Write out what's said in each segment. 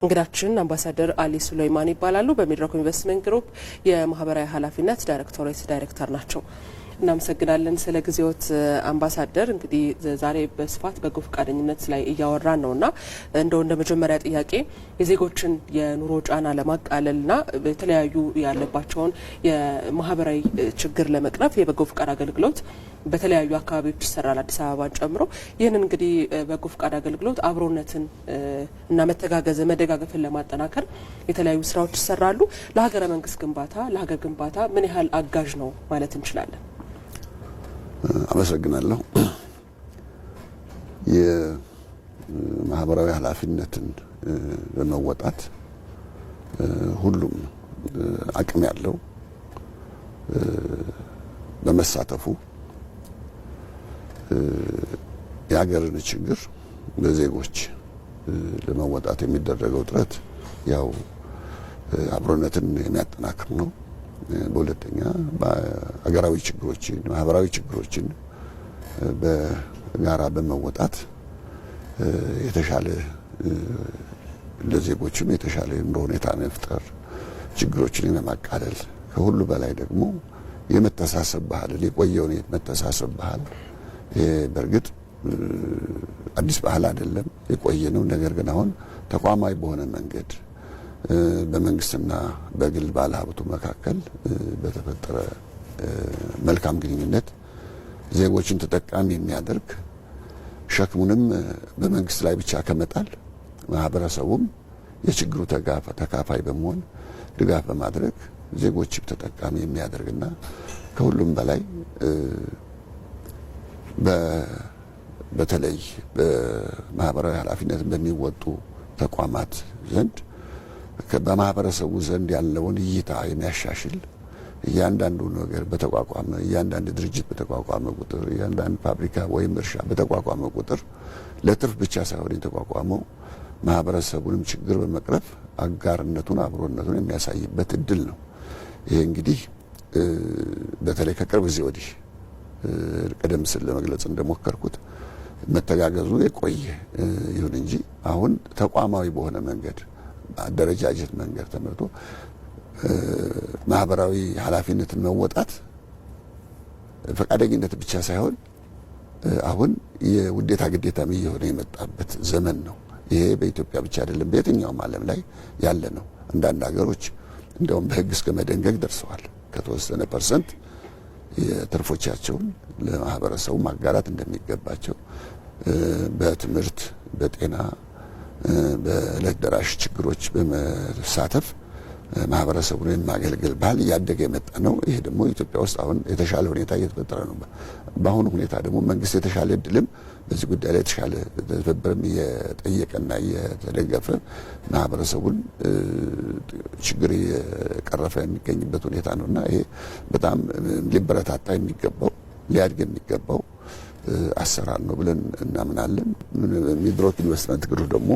እንግዳችን አምባሳደር አሊ ሱሌይማን ይባላሉ። በሚድሮክ ኢንቨስትመንት ግሩፕ የማህበራዊ ኃላፊነት ዳይሬክተር ናቸው። እናመሰግናለን ስለ ጊዜዎት አምባሳደር። እንግዲህ ዛሬ በስፋት በጎ ፈቃደኝነት ላይ እያወራን ነውና እንደ መጀመሪያ ጥያቄ የዜጎችን የኑሮ ጫና ለማቃለልና በተለያዩ ያለባቸውን የማህበራዊ ችግር ለመቅረፍ የበጎ ፈቃድ አገልግሎት በተለያዩ አካባቢዎች ይሰራል፣ አዲስ አበባን ጨምሮ። ይህንን እንግዲህ በጎ ፈቃድ አገልግሎት አብሮነትን እና መደጋገፍን ለማጠናከር የተለያዩ ስራዎች ይሰራሉ። ለሀገረ መንግስት ግንባታ ለሀገር ግንባታ ምን ያህል አጋዥ ነው ማለት እንችላለን? አመሰግናለሁ። የማህበራዊ ኃላፊነትን ለመወጣት ሁሉም አቅም ያለው በመሳተፉ የሀገርን ችግር በዜጎች ለመወጣት የሚደረገው ጥረት ያው አብሮነትን የሚያጠናክር ነው። በሁለተኛ በአገራዊ ችግሮችን ማህበራዊ ችግሮችን በጋራ በመወጣት የተሻለ ለዜጎችም የተሻለ ኑሮ ሁኔታ መፍጠር፣ ችግሮችን ለማቃለል፣ ከሁሉ በላይ ደግሞ የመተሳሰብ ባህል የቆየውን የመተሳሰብ ባህል በእርግጥ አዲስ ባህል አይደለም፣ የቆየ ነው። ነገር ግን አሁን ተቋማዊ በሆነ መንገድ በመንግስትና በግል ባለሀብቱ መካከል በተፈጠረ መልካም ግንኙነት ዜጎችን ተጠቃሚ የሚያደርግ ሸክሙንም በመንግስት ላይ ብቻ ከመጣል ማህበረሰቡም የችግሩ ተካፋይ በመሆን ድጋፍ በማድረግ ዜጎች ተጠቃሚ የሚያደርግና ከሁሉም በላይ በተለይ በማህበራዊ ኃላፊነት በሚወጡ ተቋማት ዘንድ በማህበረሰቡ ዘንድ ያለውን እይታ የሚያሻሽል እያንዳንዱ ነገር በተቋቋመ እያንዳንዱ ድርጅት በተቋቋመ ቁጥር እያንዳንዱ ፋብሪካ ወይም እርሻ በተቋቋመ ቁጥር ለትርፍ ብቻ ሳይሆን የተቋቋመው ማህበረሰቡንም ችግር በመቅረፍ አጋርነቱን አብሮነቱን የሚያሳይበት እድል ነው። ይሄ እንግዲህ በተለይ ከቅርብ ጊዜ ወዲህ ቀደም ሲል ለመግለጽ እንደሞከርኩት መተጋገዙ የቆየ ይሁን እንጂ አሁን ተቋማዊ በሆነ መንገድ አደረጃጀት መንገድ ተመርቶ ማህበራዊ ኃላፊነትን መወጣት ፈቃደኝነት ብቻ ሳይሆን አሁን የውዴታ ግዴታም እየሆነ የመጣበት ዘመን ነው። ይሄ በኢትዮጵያ ብቻ አይደለም፣ በየትኛውም ዓለም ላይ ያለ ነው። አንዳንድ ሀገሮች እንደውም በህግ እስከ መደንገግ ደርሰዋል። ከተወሰነ ፐርሰንት የትርፎቻቸውን ለማህበረሰቡ ማጋራት እንደሚገባቸው በትምህርት፣ በጤና፣ በዕለት ደራሽ ችግሮች በመሳተፍ ማህበረሰቡን የማገልገል ባህል እያደገ የመጣ ነው። ይሄ ደግሞ ኢትዮጵያ ውስጥ አሁን የተሻለ ሁኔታ እየተፈጠረ ነው። በአሁኑ ሁኔታ ደግሞ መንግስት የተሻለ እድልም በዚህ ጉዳይ ላይ የተሻለ ትብብርም እየጠየቀና እየተደገፈ ማህበረሰቡን ችግር እየቀረፈ የሚገኝበት ሁኔታ ነውና ይሄ በጣም ሊበረታታ የሚገባው ሊያድግ የሚገባው አሰራር ነው ብለን እናምናለን። ሚድሮክ ኢንቨስትመንት ግሩፕ ደግሞ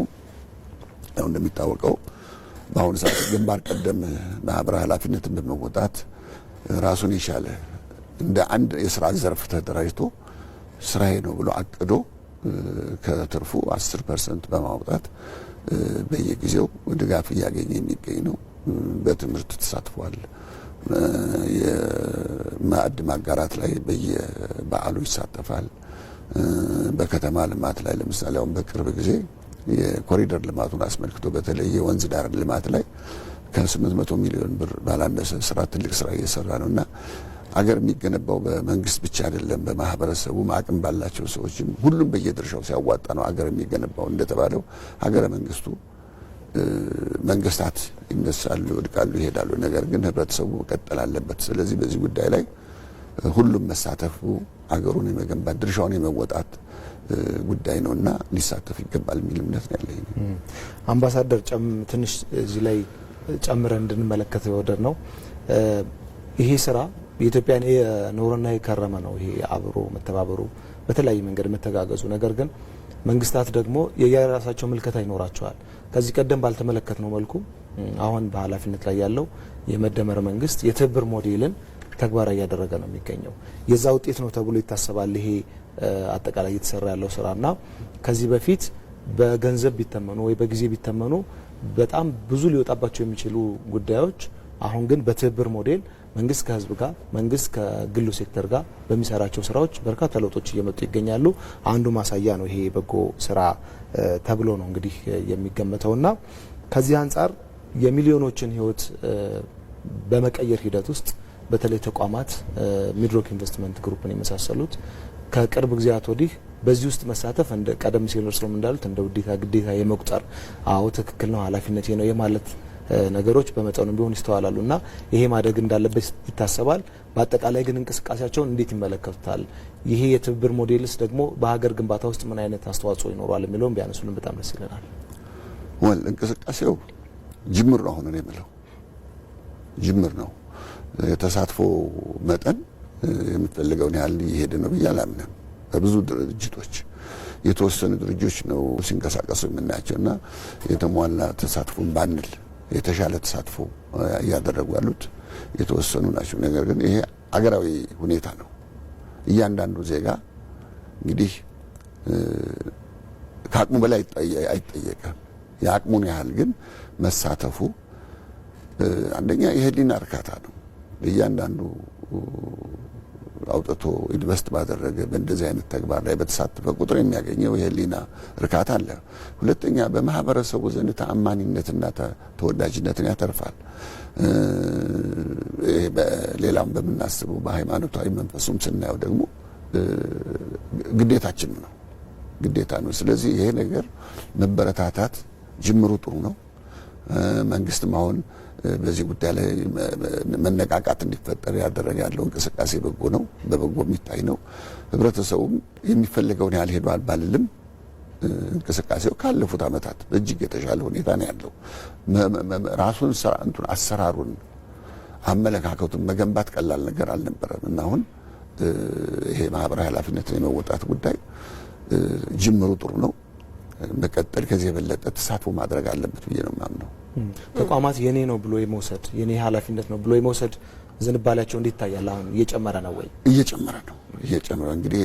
ያው እንደሚታወቀው በአሁኑ ሰዓት ግንባር ቀደም ማህበራዊ ኃላፊነትን በመወጣት ራሱን የቻለ እንደ አንድ የስራ ዘርፍ ተደራጅቶ ስራዬ ነው ብሎ አቅዶ ከትርፉ 10% በማውጣት በየጊዜው ድጋፍ እያገኘ የሚገኝ ነው። በትምህርት ተሳትፏል። የማዕድ ማጋራት ላይ በየበዓሉ ይሳተፋል። በከተማ ልማት ላይ ለምሳሌ አሁን በቅርብ ጊዜ የኮሪደር ልማቱን አስመልክቶ በተለይ የወንዝ ዳር ልማት ላይ ከ800 ሚሊዮን ብር ባላነሰ ስራ ትልቅ ስራ እየሰራ ነውና አገር የሚገነባው በመንግስት ብቻ አይደለም፣ በማህበረሰቡ አቅም ባላቸው ሰዎችም ሁሉም በየድርሻው ሲያዋጣ ነው አገር የሚገነባው። እንደተባለው ሀገረ መንግስቱ መንግስታት ይነሳሉ፣ ይወድቃሉ፣ ይሄዳሉ። ነገር ግን ህብረተሰቡ መቀጠል አለበት። ስለዚህ በዚህ ጉዳይ ላይ ሁሉም መሳተፉ አገሩን የመገንባት ድርሻውን የመወጣት ጉዳይ ነውና ሊሳተፍ ይገባል የሚል እምነት ነው ያለኝ። አምባሳደር ትንሽ እዚህ ላይ ጨምረን እንድንመለከት ወደር ነው ይሄ ስራ የኢትዮጵያን የኖርና የከረመ ነው። ይሄ አብሮ መተባበሩ በተለያየ መንገድ መተጋገዙ፣ ነገር ግን መንግስታት ደግሞ የየራሳቸው ምልከታ ይኖራቸዋል። ከዚህ ቀደም ባልተመለከትነው መልኩ አሁን በኃላፊነት ላይ ያለው የመደመር መንግስት የትብብር ሞዴልን ተግባራዊ ያደረገ ነው የሚገኘው። የዛ ውጤት ነው ተብሎ ይታሰባል ይሄ አጠቃላይ እየተሰራ ያለው ስራና ከዚህ በፊት በገንዘብ ቢተመኑ ወይ በጊዜ ቢተመኑ በጣም ብዙ ሊወጣባቸው የሚችሉ ጉዳዮች አሁን ግን በትብብር ሞዴል መንግስት ከህዝብ ጋር መንግስት ከግሉ ሴክተር ጋር በሚሰራቸው ስራዎች በርካታ ለውጦች እየመጡ ይገኛሉ። አንዱ ማሳያ ነው ይሄ በጎ ስራ ተብሎ ነው እንግዲህ የሚገመተውና ከዚህ አንጻር የሚሊዮኖችን ህይወት በመቀየር ሂደት ውስጥ በተለይ ተቋማት ሚድሮክ ኢንቨስትመንት ግሩፕን የመሳሰሉት ከቅርብ ጊዜያት ወዲህ በዚህ ውስጥ መሳተፍ እንደ ቀደም ሲል እርስዎም እንዳሉት እንደ ውዴታ ግዴታ የመቁጠር አዎ ትክክል ነው ኃላፊነቴ ነው የማለት ነገሮች በመጠኑ ቢሆን ይስተዋላሉ እና ይሄ ማደግ እንዳለበት ይታሰባል። በአጠቃላይ ግን እንቅስቃሴያቸውን እንዴት ይመለከቱታል? ይሄ የትብብር ሞዴልስ ደግሞ በሀገር ግንባታ ውስጥ ምን አይነት አስተዋጽኦ ይኖረዋል የሚለውን ቢያነሱልን በጣም ደስ ይለናል። ወል እንቅስቃሴው ጅምር ነው። አሁን የምለው ጅምር ነው። የተሳትፎ መጠን የምትፈልገውን ያህል እየሄደ ነው ብዬ አላምንም። በብዙ ድርጅቶች የተወሰኑ ድርጅቶች ነው ሲንቀሳቀሱ የምናያቸውና የተሟላ ተሳትፎን ባንል የተሻለ ተሳትፎ እያደረጉ ያሉት የተወሰኑ ናቸው። ነገር ግን ይሄ አገራዊ ሁኔታ ነው። እያንዳንዱ ዜጋ እንግዲህ ከአቅሙ በላይ አይጠየቅም። የአቅሙን ያህል ግን መሳተፉ አንደኛ የህሊና እርካታ ነው። እያንዳንዱ አውጥቶ ኢንቨስት ባደረገ በእንደዚህ አይነት ተግባር ላይ በተሳተፈ ቁጥር የሚያገኘው የህሊና እርካታ አለ። ሁለተኛ በማህበረሰቡ ዘንድ ተአማኒነትና ተወዳጅነትን ያተርፋል። በሌላም በምናስበው በሃይማኖታዊ መንፈሱም ስናየው ደግሞ ግዴታችን ነው። ስለዚህ ይሄ ነገር መበረታታት ጅምሩ ጥሩ ነው። መንግስትም አሁን በዚህ ጉዳይ ላይ መነቃቃት እንዲፈጠር ያደረገ ያለው እንቅስቃሴ በጎ ነው፣ በበጎ የሚታይ ነው። ህብረተሰቡም የሚፈልገውን ያህል ሄዷል ባልልም እንቅስቃሴው ካለፉት አመታት እጅግ የተሻለ ሁኔታ ነው ያለው። ራሱን አሰራሩን አመለካከቱን መገንባት ቀላል ነገር አልነበረም እና አሁን ይሄ ማህበራዊ ኃላፊነትን የመወጣት ጉዳይ ጅምሩ ጥሩ ነው። መቀጠል ከዚህ የበለጠ ተሳትፎ ማድረግ አለበት ብዬ ነው የማምነው። ተቋማት የኔ ነው ብሎ የመውሰድ የኔ ኃላፊነት ነው ብሎ የመውሰድ ዝንባሌያቸው እንዴት ይታያል? አሁን እየጨመረ ነው ወይ? እየጨመረ እንግዲህ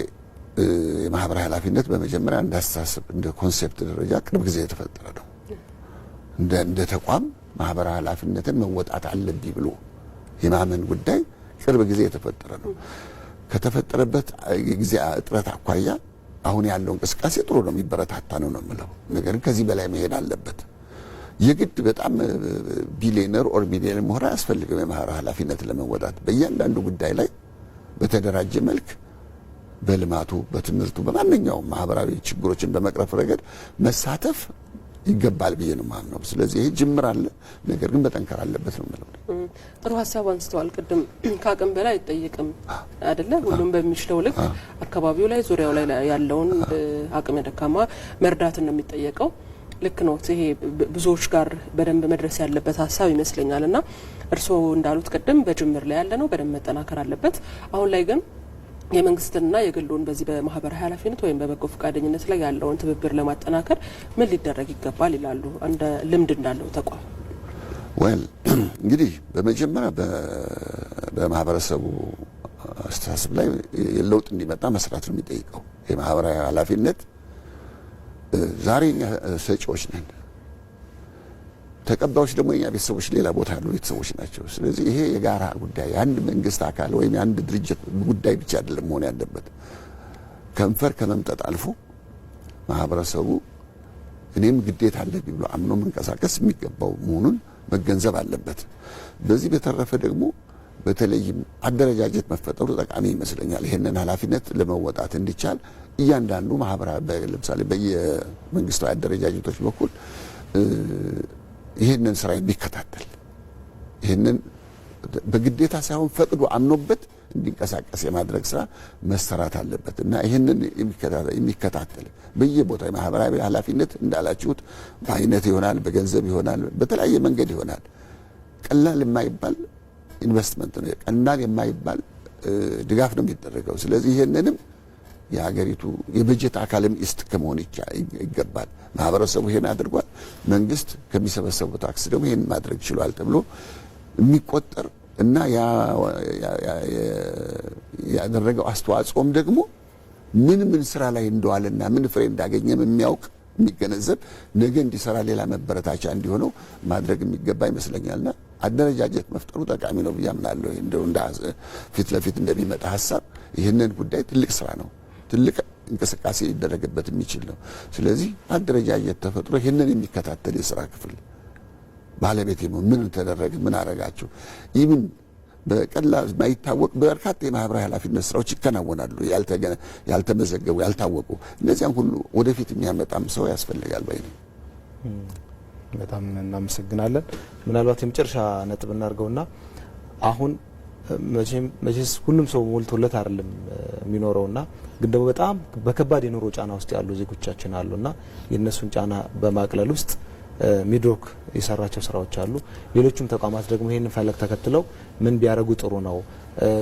የማህበራዊ ኃላፊነት በመጀመሪያ እንዳስተሳሰብ እንደ ኮንሴፕት ደረጃ ቅርብ ጊዜ የተፈጠረ ነው። እንደ ተቋም ማህበራዊ ኃላፊነትን መወጣት አለብኝ ብሎ የማመን ጉዳይ ቅርብ ጊዜ የተፈጠረ ነው። ከተፈጠረበት ጊዜ እጥረት አኳያ አሁን ያለው እንቅስቃሴ ጥሩ ነው፣ የሚበረታታ ነው የምለው። ነገር ግን ከዚህ በላይ መሄድ አለበት። የግድ በጣም ቢሊየነር ኦር ሚሊየነር መሆን አያስፈልግም። የማህበራዊ ኃላፊነት ለመወጣት በእያንዳንዱ ጉዳይ ላይ በተደራጀ መልክ በልማቱ፣ በትምህርቱ፣ በማንኛውም ማህበራዊ ችግሮችን በመቅረፍ ረገድ መሳተፍ ይገባል ብዬ ነው የማምነው። ስለዚህ ይሄ ጅምር አለ፣ ነገር ግን መጠንከር አለበት ነው የምለው። ጥሩ ሀሳብ አንስተዋል። ቅድም ከአቅም በላይ አይጠየቅም አይደለ? ሁሉም በሚችለው ልክ አካባቢው ላይ ዙሪያው ላይ ያለውን አቅመ ደካማ መርዳትን ነው የሚጠየቀው። ልክ ነው። ይሄ ብዙዎች ጋር በደንብ መድረስ ያለበት ሀሳብ ይመስለኛል እና እርስዎ እንዳሉት ቅድም በጅምር ላይ ያለ ነው፣ በደንብ መጠናከር አለበት። አሁን ላይ ግን የመንግስትንና የግሉን በዚህ በማህበራዊ ኃላፊነት ወይም በበጎ ፈቃደኝነት ላይ ያለውን ትብብር ለማጠናከር ምን ሊደረግ ይገባል ይላሉ እንደ ልምድ እንዳለው ተቋም? ወል እንግዲህ በመጀመሪያ በማህበረሰቡ አስተሳሰብ ላይ ለውጥ እንዲመጣ መስራት ነው የሚጠይቀው። የማህበራዊ ኃላፊነት ዛሬ ሰጪዎች ነን፣ ተቀባዮች ደግሞ የኛ ቤተሰቦች ሌላ ቦታ ያሉ ቤተሰቦች ናቸው። ስለዚህ ይሄ የጋራ ጉዳይ የአንድ መንግስት አካል ወይም የአንድ ድርጅት ጉዳይ ብቻ አይደለም መሆን ያለበት። ከንፈር ከመምጠጥ አልፎ ማህበረሰቡ እኔም ግዴታ አለብኝ ብሎ አምኖ መንቀሳቀስ የሚገባው መሆኑን መገንዘብ አለበት። በዚህ በተረፈ ደግሞ በተለይም አደረጃጀት መፈጠሩ ጠቃሚ ይመስለኛል። ይሄንን ኃላፊነት ለመወጣት እንዲቻል እያንዳንዱ ማህበራዊ ለምሳሌ በየመንግስታዊ አደረጃጀቶች በኩል ይሄንን ስራ የሚከታተል ይሄንን በግዴታ ሳይሆን ፈቅዶ አምኖበት እንዲንቀሳቀስ የማድረግ ስራ መሰራት አለበት እና ይሄንን የሚከታተል በየቦታው የማህበራዊ ኃላፊነት እንዳላችሁት በአይነት ይሆናል፣ በገንዘብ ይሆናል፣ በተለያየ መንገድ ይሆናል። ቀላል የማይባል ኢንቨስትመንት ነው፣ ቀላል የማይባል ድጋፍ ነው የሚደረገው። ስለዚህ ይሄንንም የሀገሪቱ የበጀት አካልም ኢስት ከመሆን ይገባል። ማህበረሰቡ ይሄን አድርጓል፣ መንግስት ከሚሰበሰበው ታክስ ደግሞ ይሄን ማድረግ ችሏል ተብሎ የሚቆጠር እና ያደረገው አስተዋጽኦም ደግሞ ምን ስራ ላይ እንደዋለና ምን ፍሬ እንዳገኘም የሚያውቅ የሚገነዘብ ነገ እንዲሰራ ሌላ መበረታቻ እንዲሆነው ማድረግ የሚገባ ይመስለኛልና አደረጃጀት መፍጠሩ ጠቃሚ ነው ብዬ አምናለሁ። እንደው እንደ ፊት ለፊት እንደሚመጣ ሐሳብ ይህንን ጉዳይ ትልቅ ስራ ነው፣ ትልቅ እንቅስቃሴ ሊደረግበት የሚችል ነው። ስለዚህ አደረጃጀት ተፈጥሮ ይህንን የሚከታተል የስራ ክፍል ባለቤት ነው። ምን ተደረገ፣ ምን አረጋችሁ፣ ይህን በቀላል ማይታወቅ በርካታ የማህበራዊ ኃላፊነት ስራዎች ይከናወናሉ፣ ያልተመዘገቡ ያልታወቁ። እነዚያን ሁሉ ወደፊት የሚያመጣም ሰው ያስፈልጋል ባይ ነኝ። በጣም እናመሰግናለን። ምናልባት የመጨረሻ ነጥብ እናርገውና አሁን መቼስ ሁሉም ሰው ሞልቶለት አይደለም የሚኖረውና ግን ደግሞ በጣም በከባድ የኑሮ ጫና ውስጥ ያሉ ዜጎቻችን አሉና የነሱን ጫና በማቅለል ውስጥ ሚድሮክ የሰራቸው ስራዎች አሉ። ሌሎችም ተቋማት ደግሞ ይሄንን ፈለግ ተከትለው ምን ቢያረጉ ጥሩ ነው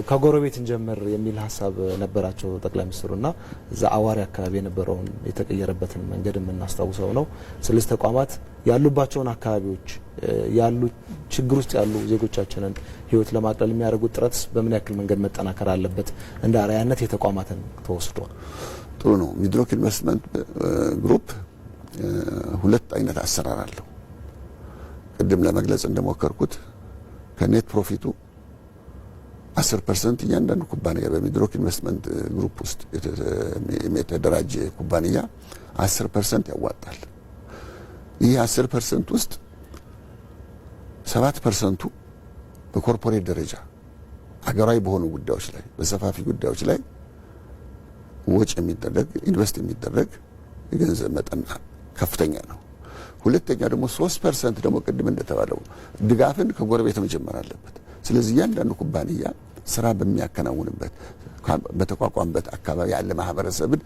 ከጎረቤት እንጀምር የሚል ሀሳብ ነበራቸው ጠቅላይ ሚኒስትሩና እዛ አዋሪ አካባቢ የነበረውን የተቀየረበትን መንገድ የምናስታውሰው ነው። ስለዚህ ተቋማት ያሉባቸውን አካባቢዎች ያሉ ችግር ውስጥ ያሉ ዜጎቻችንን ህይወት ለማቅለል የሚያደርጉት ጥረት በምን ያክል መንገድ መጠናከር አለበት እንደ አርአያነት የተቋማትን ተወስዷል። ጥሩ ነው። ሚድሮክ ኢንቨስትመንት ግሩፕ ሁለት አይነት አሰራር አለው። ቅድም ለመግለጽ እንደሞከርኩት ከኔት ፕሮፊቱ 10% እያንዳንዱ ኩባንያ በሚድሮክ ኢንቨስትመንት ግሩፕ ውስጥ የተደራጀ ኩባንያ 10% ያዋጣል። ይህ 10% ውስጥ 7%ቱ በኮርፖሬት ደረጃ አገራዊ በሆኑ ጉዳዮች ላይ በሰፋፊ ጉዳዮች ላይ ወጪ የሚደረግ ኢንቨስት የሚደረግ የገንዘብ መጠን ከፍተኛ ነው። ሁለተኛ ደግሞ 3% ደግሞ ቅድም እንደተባለው ድጋፍን ከጎረቤት መጀመር አለበት። ስለዚህ እያንዳንዱ ኩባንያ ስራ በሚያከናውንበት በተቋቋመበት አካባቢ ያለ ማህበረሰብን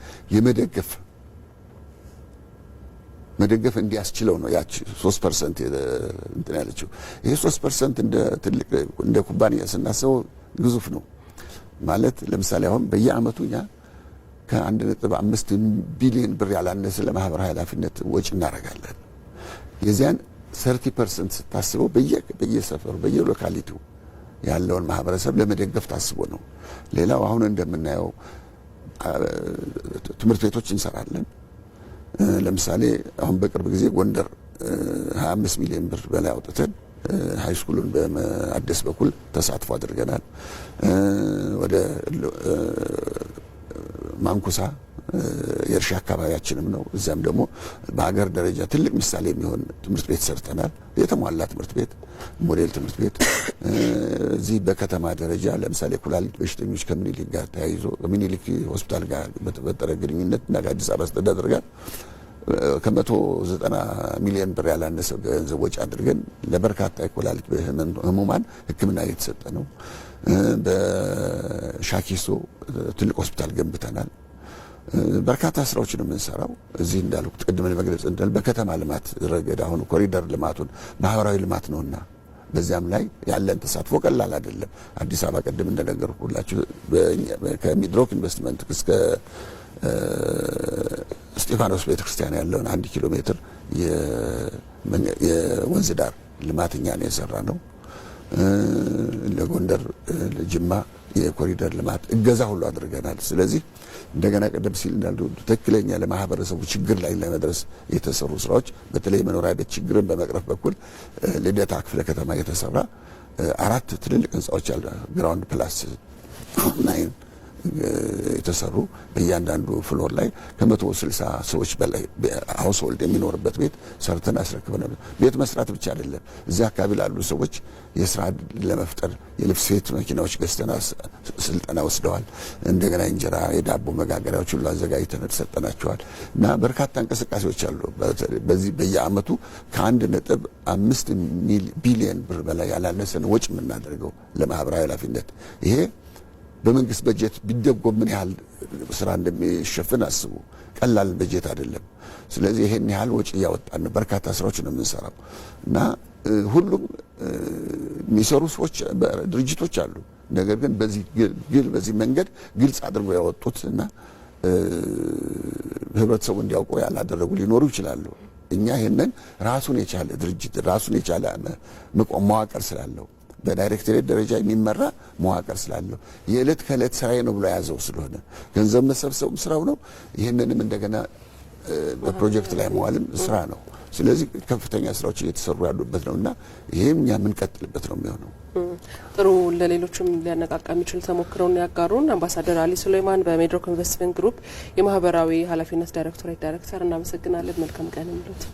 መደገፍ እንዲያስችለው ነው ያቺ 3% እንትን ያለችው። ይሄ 3% እንደ ኩባንያ ስናስበው ግዙፍ ነው ማለት። ለምሳሌ አሁን በየአመቱ እኛ ከ1.5 ቢሊዮን ብር ያላነሰ ለማህበራዊ ኃላፊነት ወጪ እናደርጋለን። የዚያን 30% ስታስበው በየሰፈሩ በየሎካሊቲው ያለውን ማህበረሰብ ለመደገፍ ታስቦ ነው። ሌላው አሁን እንደምናየው ትምህርት ቤቶች እንሰራለን። ለምሳሌ አሁን በቅርብ ጊዜ ጎንደር 25 ሚሊዮን ብር በላይ አውጥተን ሃይ ስኩሉን በማደስ በኩል ተሳትፎ አድርገናል። ወደ ማንኩሳ የእርሻ አካባቢያችንም ነው። እዚያም ደግሞ በሀገር ደረጃ ትልቅ ምሳሌ የሚሆን ትምህርት ቤት ሰርተናል። የተሟላ ትምህርት ቤት፣ ሞዴል ትምህርት ቤት። እዚህ በከተማ ደረጃ ለምሳሌ ኩላሊት በሽተኞች ከምኒልክ ጋር ተያይዞ ከምኒልክ ሆስፒታል ጋር በተፈጠረ ግንኙነት እና ከአዲስ አበባ አስተዳደር ጋር ከ190 ሚሊዮን ብር ያላነሰ ገንዘብ ወጪ አድርገን ለበርካታ የኩላሊት ህሙማን ሕክምና እየተሰጠ ነው። በሻኪሶ ትልቅ ሆስፒታል ገንብተናል። በርካታ ስራዎችን የምንሰራው እዚህ እንዳልኩት ቅድም ለመግለጽ በከተማ ልማት ረገድ አሁን ኮሪደር ልማቱን ማህበራዊ ልማት ነውና በዚያም ላይ ያለን ተሳትፎ ቀላል አይደለም። አዲስ አበባ ቅድም እንደነገርኩላችሁ ከሚድሮክ ኢንቨስትመንት እስከ እስጢፋኖስ ቤተክርስቲያን ያለውን 1 ኪሎ ሜትር የወንዝ ዳር ልማትኛ ነው የሰራ ነው። ለጎንደር ለጅማ የኮሪደር ልማት እገዛ ሁሉ አድርገናል። ስለዚህ እንደገና ቀደም ሲል እንዳልኩ ትክክለኛ ለማህበረሰቡ ችግር ላይ ለመድረስ የተሰሩ ስራዎች በተለይ መኖሪያ ቤት ችግርን በመቅረፍ በኩል ልደታ ክፍለ ከተማ የተሰራ 4 ትልልቅ ህንጻዎች አሉ። ግራውንድ ፕላስ 9 የተሰሩ በእያንዳንዱ ፍሎር ላይ ከ160 ሰዎች በላይ ሃውስሆልድ የሚኖርበት ቤት ሰርተን አስረክበናል። ቤት መስራት ብቻ አይደለም፣ እዚህ አካባቢ ላሉ ሰዎች የስራ ለመፍጠር የልብስ ስፌት መኪናዎች ገዝተና ስልጠና ወስደዋል። እንደገና እንጀራ፣ የዳቦ መጋገሪያዎች ሁሉ አዘጋጅተን ተሰጠናቸዋል እና በርካታ እንቅስቃሴዎች አሉ። በዚህ በየአመቱ ከ1.5 ቢሊዮን ብር በላይ ያላነሰን ወጪ የምናደርገው ለማህበራዊ ኃላፊነት። ይሄ በመንግስት በጀት ቢደጎም ምን ያህል ስራ እንደሚሸፍን አስቡ። ቀላል በጀት አይደለም። ስለዚህ ይሄን ያህል ወጪ እያወጣን በርካታ ስራዎች ነው የምንሰራው እና ሁሉም የሚሰሩ ሰዎች ድርጅቶች አሉ። ነገር ግን በዚህ መንገድ ግልጽ አድርገው ያወጡት እና ህብረተሰቡ እንዲያውቁ ያላደረጉ ሊኖሩ ይችላሉ። እኛ ይሄንን ራሱን የቻለ ድርጅት ራሱን የቻለ መዋቅር ስላለው በዳይሬክተሬት ደረጃ የሚመራ መዋቅር ስላለው የዕለት ከዕለት ስራዬ ነው ብሎ ያዘው ስለሆነ ገንዘብ መሰብሰብ ስራው ነው። ይህንንም እንደገና በፕሮጀክት ላይ መዋልም ስራ ነው። ስለዚህ ከፍተኛ ስራዎች እየተሰሩ ያሉበት ነውና ይሄም እኛ የምንቀጥልበት ነው የሚሆነው። ጥሩ። ለሌሎችም ሊያነቃቃ የሚችል ተሞክሮን ያጋሩን አምባሳደር አሊ ሱሌይማን በሜድሮክ ኢንቨስትመንት ግሩፕ የማህበራዊ ኃላፊነት ዳይሬክተር እናመሰግናለን። መልካም ቀን ይሁንልዎት።